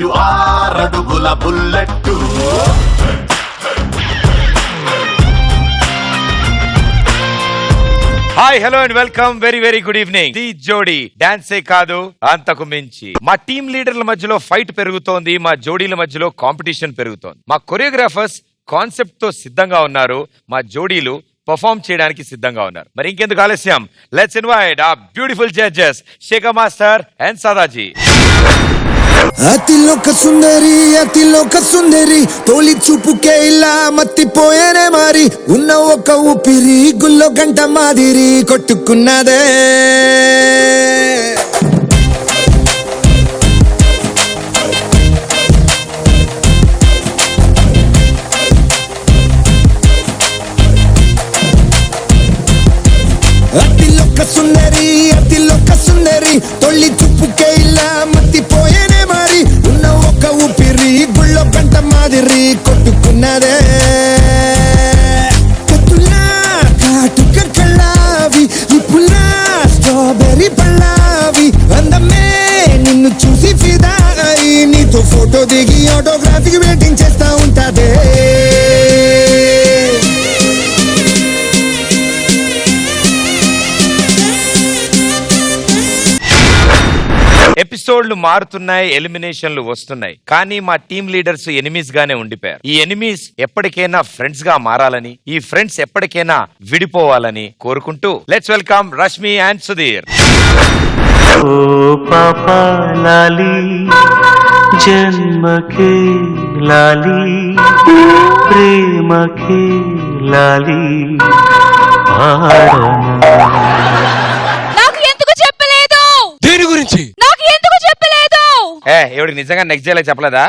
వీడు 6 అడుగుల bullet. Hi hello and welcome. Very good evening. The జోడీ డాన్సే కాదు అంతకు మించి. మా టీం లీడర్ల మధ్యలో ఫైట్ పెరుగుతోంది, మా జోడీల మధ్యలో కాంపిటీషన్ పెరుగుతోంది. మా కొరియోగ్రాఫర్స్ కాన్సెప్ట్ తో సిద్ధంగా ఉన్నారు, మా జోడీలు పర్ఫార్మ్ చేయడానికి సిద్ధంగా ఉన్నారు. మరి ఇంకెందుకు ఆలస్యం, లెట్స్ ఇన్వైట్ ఆ beautiful judges Shekhar master and Sadaji. అతిలోక సుందరి తోలి చూపుకే ఇలా మత్తిపోయేనే మారి ఉన్న ఒక ఊపిరి గుల్లో గంట మాదిరి కొట్టుకున్నదే. అతిలోక సుందరి తొలి చూపుకే ఇలా మత్తిపోయేనే మారి ఉన్న ఒక ఊపిరి గుళ్ళో గంట మాదిరి కొట్టుకున్నదే. కత్తులా కాటుక కళ్ళావి నిప్పులా స్ట్రాబెర్రీ పళ్ళావి అందమే నిన్ను చూసి ఫిదా అయి నీతో ఫోటో దిగి ఆటోగ్రాఫీకి వెయిటింగ్ చేస్తా ఉంటాదే. ఎపిసోడ్లు మారుతున్నాయి, ఎలిమినేషన్లు వస్తున్నాయి, కానీ మా టీం లీడర్స్ ఎనిమీస్ గానే ఉండిపోయారు. ఈ ఎనిమీస్ ఎప్పటికైనా ఫ్రెండ్స్ గా మారాలని, ఈ ఫ్రెండ్స్ ఎప్పటికైనా విడిపోవాలని కోరుకుంటూ let's welcome Rashmi and Sudheer. ఓ పాపా లాలి జన్మకే లాలి ప్రేమకే లాలి నాకు ఎందుకు చెప్పలేదు? దేని గురించి? నాకు ఎందుకు చెప్పలేదు? ఎవడికి నిజంగా నెక్స్ట్ డే చెప్పలేదా?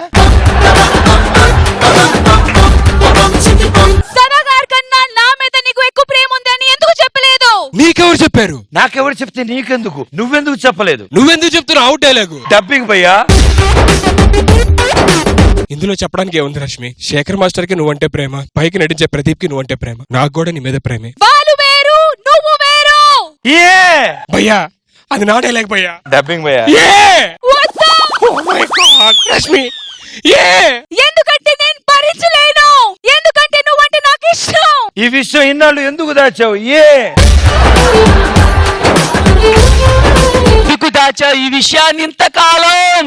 సదాగారి కన్నా నా మీద నీకు ఎక్కువ ప్రేమ ఉందని ఎందుకు చెప్పలేదు? నీకెవరు చెప్పారు? నాకెవరు చెప్తే నీకెందుకు? నువ్వెందుకు చెప్పలేదు? నువ్వెందుకు చెప్తున్నావు? అవుట్ డైలాగు డబ్బింగ్ భయ్యా. ఇందులో చెప్పడానికి ఏముంది రష్మి? శేఖర్ మాస్టర్ కి నువ్వంటే ప్రేమ, పైకి నటించే ప్రదీప్ కి నువ్వంటే ప్రేమ, నాకు కూడా నీ మీద ప్రేమే. వాళ్ళు వేరు, నువ్వు వేరు. భయ్యా అది నా డైలాగ్ భయ్యా. డబ్బింగ్ భయ్యా. రష్మి ఎందుకంటే నేను భరించలేను, ఎందుకంటే నువ్వంటే నాకు ఇష్టం. ఈ విషయం ఇన్నాళ్ళు ఎందుకు దాచావు? ఎందుకు దాచావు ఈ విషయాన్ని ఇంతకాలం?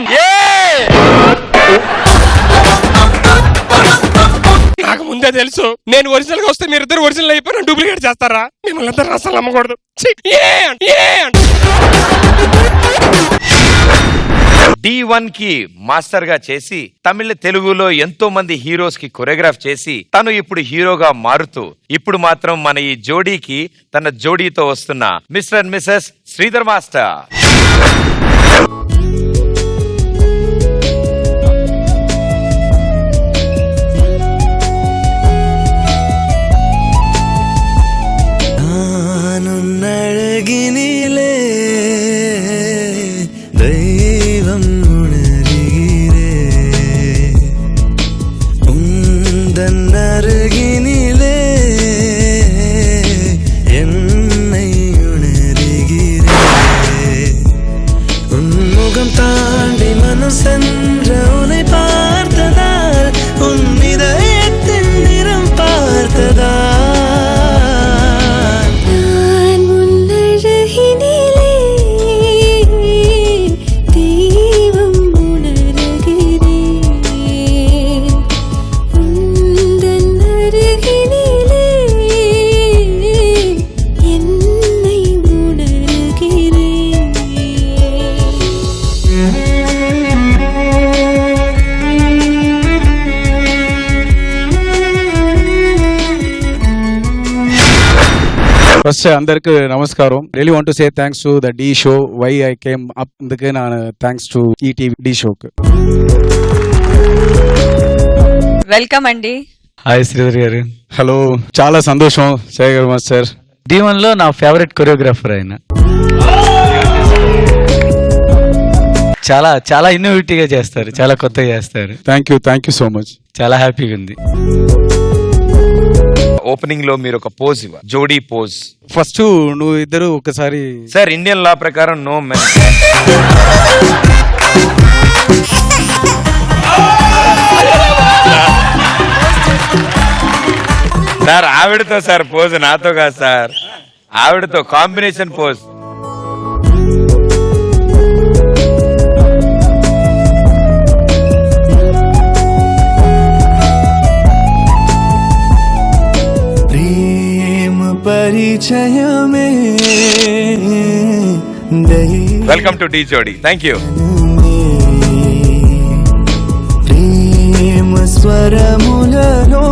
నాకు ముందే తెలుసు, నేను ఒరిజినల్ గా వస్తే మీరిద్దరు ఒరిజినల్ అయిపోయి నన్ను డూప్లికేట్ చేస్తారా? మిమ్మల్ని ఇద్దరు అసలు నమ్మకూడదు. D1 కి మాస్టర్ గా చేసి తమిళ తెలుగులో ఎంతో మంది హీరోస్ కి కొరియోగ్రాఫ్ చేసి తను ఇప్పుడు హీరోగా మారుతూ ఇప్పుడు మాత్రం మన ఈ జోడీకి తన జోడీతో వస్తున్న mister and missus Sridhar master. First అందరికి నమస్కారం. Really want to say thanks to the Dhee show why I came up. అందుకే నా థ్యాంక్స్ టు ఈటీవీ డి షోకి. వెల్కమ్ అండి. హాయ్ శ్రీధర్ గారు. హలో, చాలా సంతోషం శేఖర్ మాస్టర్. D1 లో నా ఫేవరెట్ కొరియోగ్రాఫర్ ఆయన. చాలా చాలా ఇన్నోవేటివ్గా చేస్తారు, చాలా కొత్తగా చేస్తారు. Thank you so much. చాలా హ్యాపీగా ఉంది. ఓపెనింగ్ లో మీరు ఒక పోజ్ ఇవ్వ, జోడీ పోజ్. ఫస్ట్ నువ్వు ఇద్దరు ఒకసారి. సార్, ఇండియన్ లా ప్రకారం నో మెన్. సార్ ఆవిడతో సార్ పోజ్, నాతో కాదు సార్, ఆవిడతో కాంబినేషన్ పోజ్. ప్రేమ పరిచయమే వెల్కమ్ టు డి జోడి. Thank you. ప్రేమ స్వరములలో